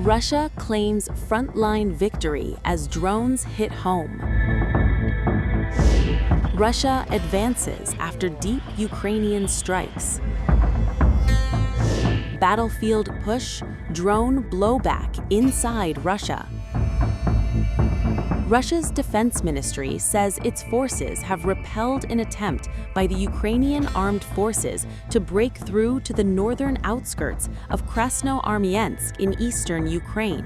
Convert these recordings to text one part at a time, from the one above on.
Russia claims frontline victory as drones hit home. Russia advances after deep Ukrainian strikes. Battlefield push, drone blowback inside Russia. Russia's defense ministry says its forces have repelled an attempt by the Ukrainian armed forces to break through to the northern outskirts of Krasnoarmeysk in eastern Ukraine.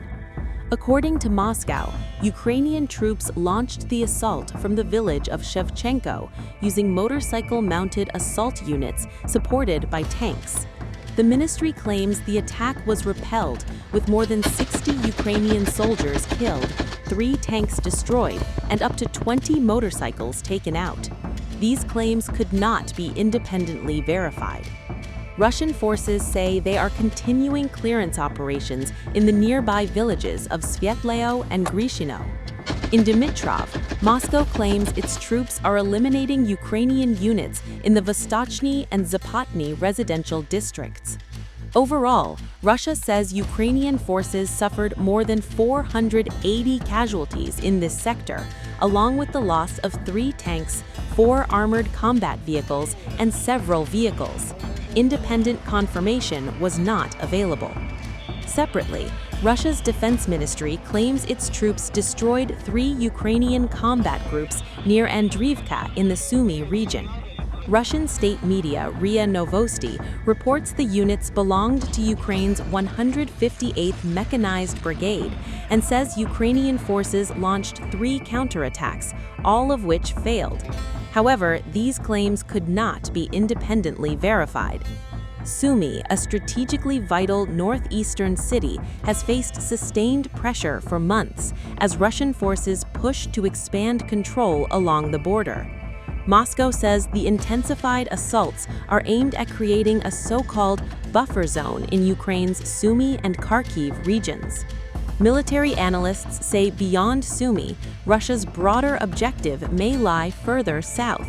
According to Moscow, Ukrainian troops launched the assault from the village of Shevchenko using motorcycle-mounted assault units supported by tanks. The ministry claims the attack was repelled, with more than 60 Ukrainian soldiers killed, 3 tanks destroyed, and up to 20 motorcycles taken out. These claims could not be independently verified. Russian forces say they are continuing clearance operations in the nearby villages of Svyetleo and Grishino. In Dimitrov, Moscow claims its troops are eliminating Ukrainian units in the Vostochny and Zapotny residential districts. Overall, Russia says Ukrainian forces suffered more than 480 casualties in this sector, along with the loss of 3 tanks, 4 armored combat vehicles, and several vehicles. Independent confirmation was not available. Separately, Russia's defense ministry claims its troops destroyed 3 Ukrainian combat groups near Andriivka in the Sumy region. Russian state media RIA Novosti reports the units belonged to Ukraine's 158th Mechanized Brigade and says Ukrainian forces launched 3 counterattacks, all of which failed. However, these claims could not be independently verified. Sumy, a strategically vital northeastern city, has faced sustained pressure for months as Russian forces push to expand control along the border. Moscow says the intensified assaults are aimed at creating a so-called buffer zone in Ukraine's Sumy and Kharkiv regions. Military analysts say beyond Sumy, Russia's broader objective may lie further south.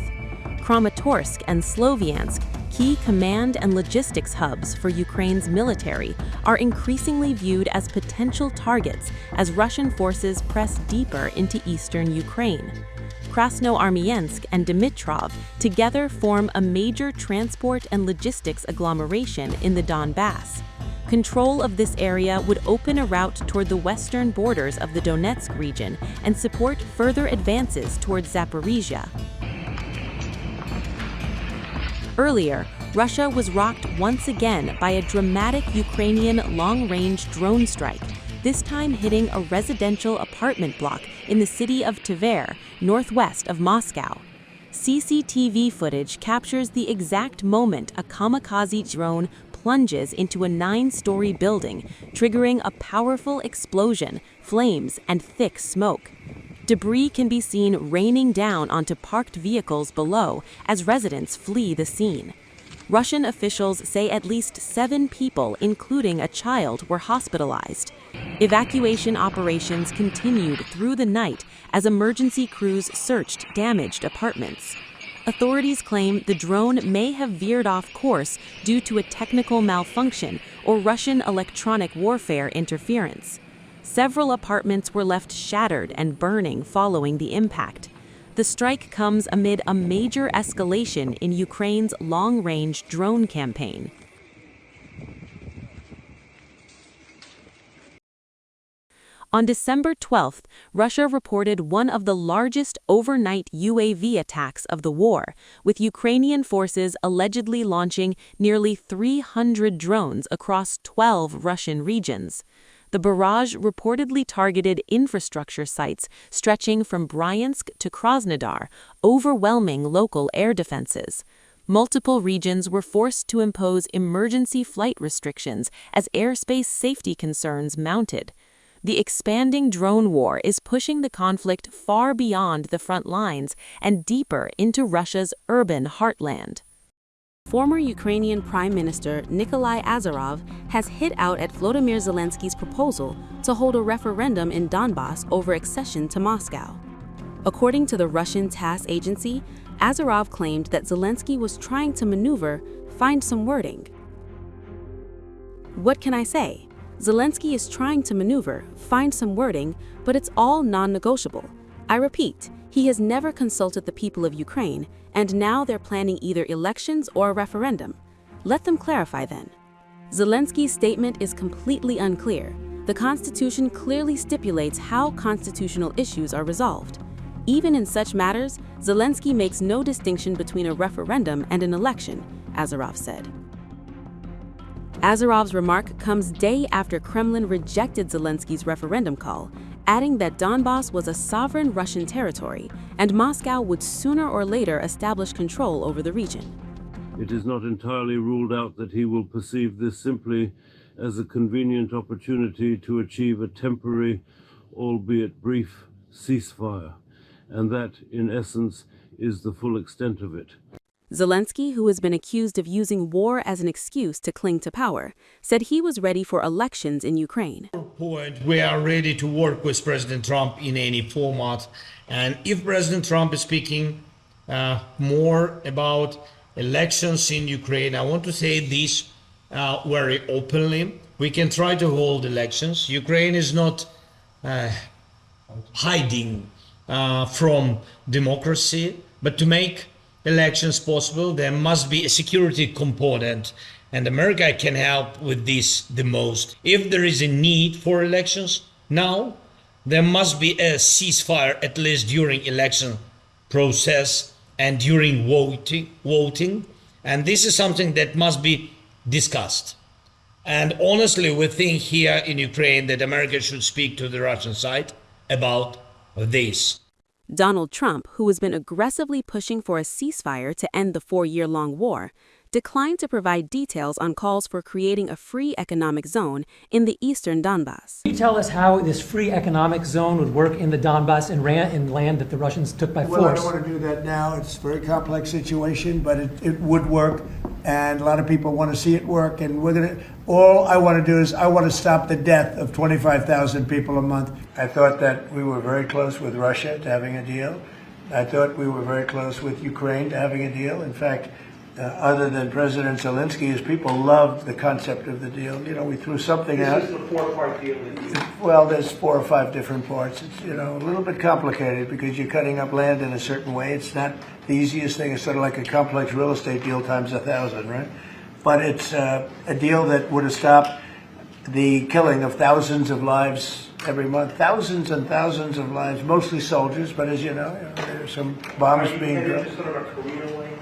Kramatorsk and Slovyansk, key command and logistics hubs for Ukraine's military, are increasingly viewed as potential targets as Russian forces press deeper into eastern Ukraine. Krasnoarmeysk and Dimitrov together form a major transport and logistics agglomeration in the Donbas. Control of this area would open a route toward the western borders of the Donetsk region and support further advances towards Zaporizhia. Earlier, Russia was rocked once again by a dramatic Ukrainian long-range drone strike, this time hitting a residential apartment block in the city of Tver, northwest of Moscow. CCTV footage captures the exact moment a kamikaze drone plunges into a 9-story building, triggering a powerful explosion, flames, and thick smoke. Debris can be seen raining down onto parked vehicles below as residents flee the scene. Russian officials say at least 7 people, including a child, were hospitalized. Evacuation operations continued through the night as emergency crews searched damaged apartments. Authorities claim the drone may have veered off course due to a technical malfunction or Russian electronic warfare interference. Several apartments were left shattered and burning following the impact. The strike comes amid a major escalation in Ukraine's long-range drone campaign. On December 12th, Russia reported one of the largest overnight UAV attacks of the war, with Ukrainian forces allegedly launching nearly 300 drones across 12 Russian regions. The barrage reportedly targeted infrastructure sites stretching from Bryansk to Krasnodar, overwhelming local air defenses. Multiple regions were forced to impose emergency flight restrictions as airspace safety concerns mounted. The expanding drone war is pushing the conflict far beyond the front lines and deeper into Russia's urban heartland. Former Ukrainian Prime Minister Nikolai Azarov has hit out at Volodymyr Zelensky's proposal to hold a referendum in Donbas over accession to Moscow. According to the Russian TASS agency, Azarov claimed that Zelensky was trying to maneuver, find some wording. What can I say? Zelensky is trying to maneuver, find some wording, but it's all non-negotiable. I repeat, he has never consulted the people of Ukraine, and now they're planning either elections or a referendum. Let them clarify then. Zelensky's statement is completely unclear. The Constitution clearly stipulates how constitutional issues are resolved. Even in such matters, Zelensky makes no distinction between a referendum and an election, Azarov said. Azarov's remark comes day after Kremlin rejected Zelensky's referendum call, adding that Donbas was a sovereign Russian territory and Moscow would sooner or later establish control over the region. It is not entirely ruled out that he will perceive this simply as a convenient opportunity to achieve a temporary, albeit brief, ceasefire, and that, in essence, is the full extent of it. Zelensky, who has been accused of using war as an excuse to cling to power, said he was ready for elections in Ukraine. We are ready to work with President Trump in any format. And if President Trump is speaking more about elections in Ukraine, I want to say this very openly. We can try to hold elections. Ukraine is not hiding from democracy, but to make elections possible, there must be a security component, and America can help with this the most. If there is a need for elections now, there must be a ceasefire at least during election process and during voting, and this is something that must be discussed. And honestly, we think here in Ukraine that America should speak to the Russian side about this. Donald Trump, who has been aggressively pushing for a ceasefire to end the 4-year-long war, declined to provide details on calls for creating a free economic zone in the eastern Donbas. Can you tell us how this free economic zone would work in the Donbas in land that the Russians took by force? Well, I don't want to do that now. It's a very complex situation, but it would work, and a lot of people want to see it work, and all I want to do is I want to stop the death of 25,000 people a month. I thought that we were very close with Russia to having a deal. I thought we were very close with Ukraine to having a deal. In fact, other than President Zelensky, his people loved the concept of the deal. You know, we threw something out. This is a 4-part deal. Well, there's 4 or 5 different parts. It's, you know, a little bit complicated because you're cutting up land in a certain way. It's not the easiest thing. It's sort of like a complex real estate deal times 1,000, right? But it's a deal that would have stopped the killing of thousands of lives every month. Thousands and thousands of lives, mostly soldiers, but as you know, there's some bombs being dropped. Sort of a career-link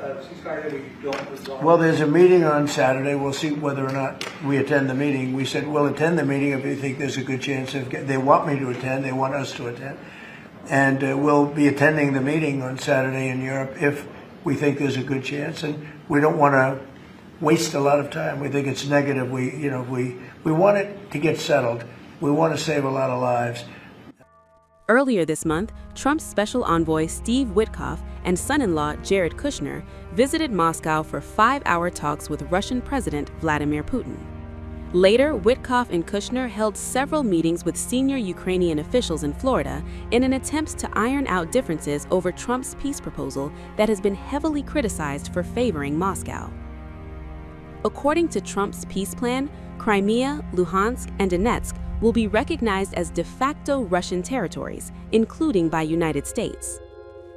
ceasefire that we don't resolve? Well, there's a meeting on Saturday. We'll see whether or not we attend the meeting. We said we'll attend the meeting if we think there's a good chance. If they want me to attend, they want us to attend. And we'll be attending the meeting on Saturday in Europe if we think there's a good chance. And we don't want to waste a lot of time. We think it's negative. We want it to get settled. We want to save a lot of lives. Earlier this month, Trump's special envoy Steve Witkoff and son-in-law Jared Kushner visited Moscow for 5-hour talks with Russian President Vladimir Putin. Later, Witkoff and Kushner held several meetings with senior Ukrainian officials in Florida in an attempt to iron out differences over Trump's peace proposal that has been heavily criticized for favoring Moscow. According to Trump's peace plan, Crimea, Luhansk, and Donetsk will be recognized as de facto Russian territories, including by United States.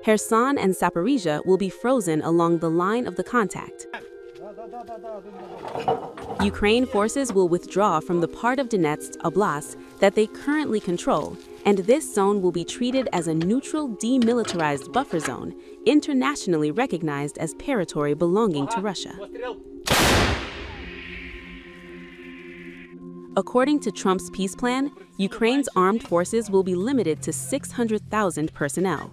Kherson and Zaporizhia will be frozen along the line of the contact. Ukraine forces will withdraw from the part of Donetsk Oblast that they currently control, and this zone will be treated as a neutral demilitarized buffer zone, internationally recognized as territory belonging to Russia. According to Trump's peace plan, Ukraine's armed forces will be limited to 600,000 personnel.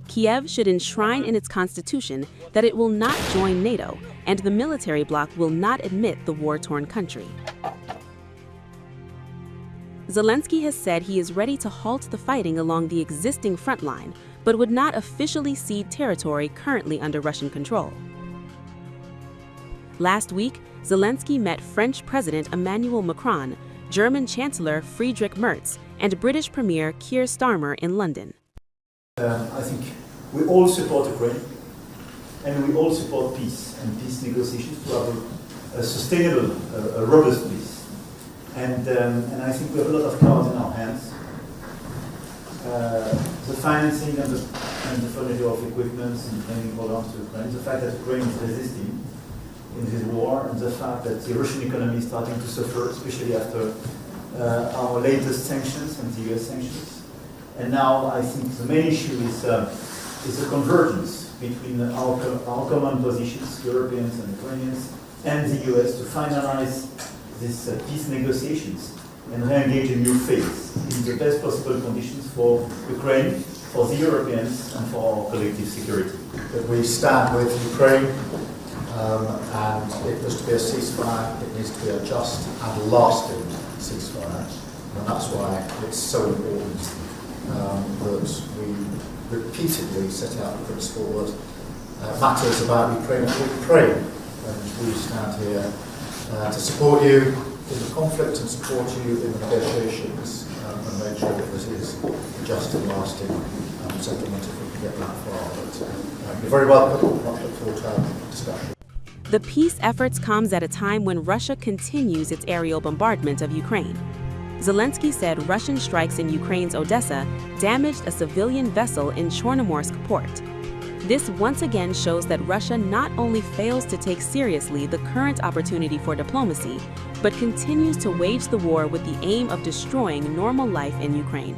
Kiev should enshrine in its constitution that it will not join NATO, and the military bloc will not admit the war-torn country. Zelensky has said he is ready to halt the fighting along the existing front line, but would not officially cede territory currently under Russian control. Last week, Zelensky met French President Emmanuel Macron, German Chancellor Friedrich Merz, and British Premier Keir Starmer in London. I think we all support Ukraine, and we all support peace and peace negotiations to have a sustainable, a robust peace. And I think we have a lot of cards in our hands. The financing and the furniture of equipment and training belongs to Ukraine. The fact that Ukraine is resisting in this war, and the fact that the Russian economy is starting to suffer, especially after our latest sanctions and the US sanctions. And now I think the main issue is a convergence between our common positions, Europeans and Ukrainians, and the US to finalize these peace negotiations and re-engage a new phase in the best possible conditions for Ukraine, for the Europeans, and for our collective security. That we stand with Ukraine, and if there's to be a ceasefire, it needs to be a just and lasting ceasefire. And that's why it's so important that we repeatedly set out the principle that matters about Ukraine are Ukraine. And we stand here to support you in the conflict and support you in the negotiations and make sure that this is a just and lasting settlement if we can get that far. But you're very welcome. I look forward to our discussion. The peace efforts comes at a time when Russia continues its aerial bombardment of Ukraine. Zelensky said Russian strikes in Ukraine's Odessa damaged a civilian vessel in Krasnoarmeysk port. This once again shows that Russia not only fails to take seriously the current opportunity for diplomacy, but continues to wage the war with the aim of destroying normal life in Ukraine.